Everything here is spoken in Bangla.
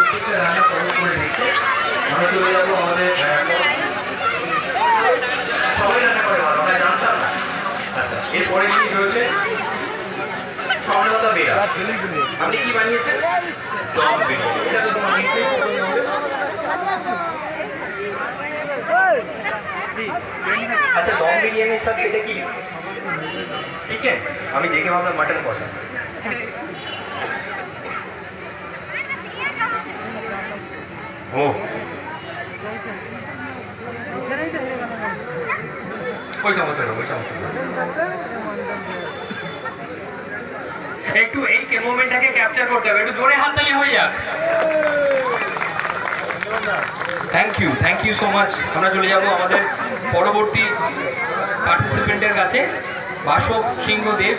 প্রত্যেকটা রান্না কমন করে দিচ্ছে। আমরা চলে যাবো আমাদের সবাই রান্না করে ভালো, আমরা জানতাম না। আচ্ছা, এরপরে জিনিস রয়েছে স্বর্ণলতা বেরা। আপনি কি বানিয়েছেন? দম বিরিয়ানি। এটা তো তোমার আচ্ছা, দম বিরিয়ানির সাথে এটা কি? ঠিক আছে, আমি দেখে ভাবলাম মাটন কষা। ও ওই সমস্যা ওই সমস্যা একটু এই মোমেন্টটাকে ক্যাপচার করতে হবে, একটু জোরে হাততালি হয়ে যাক। Thank you so much. আমরা চলে যাব আমাদের পরবর্তী পার্টিসিপেন্টের কাছে, বাসব সিংহ দেব।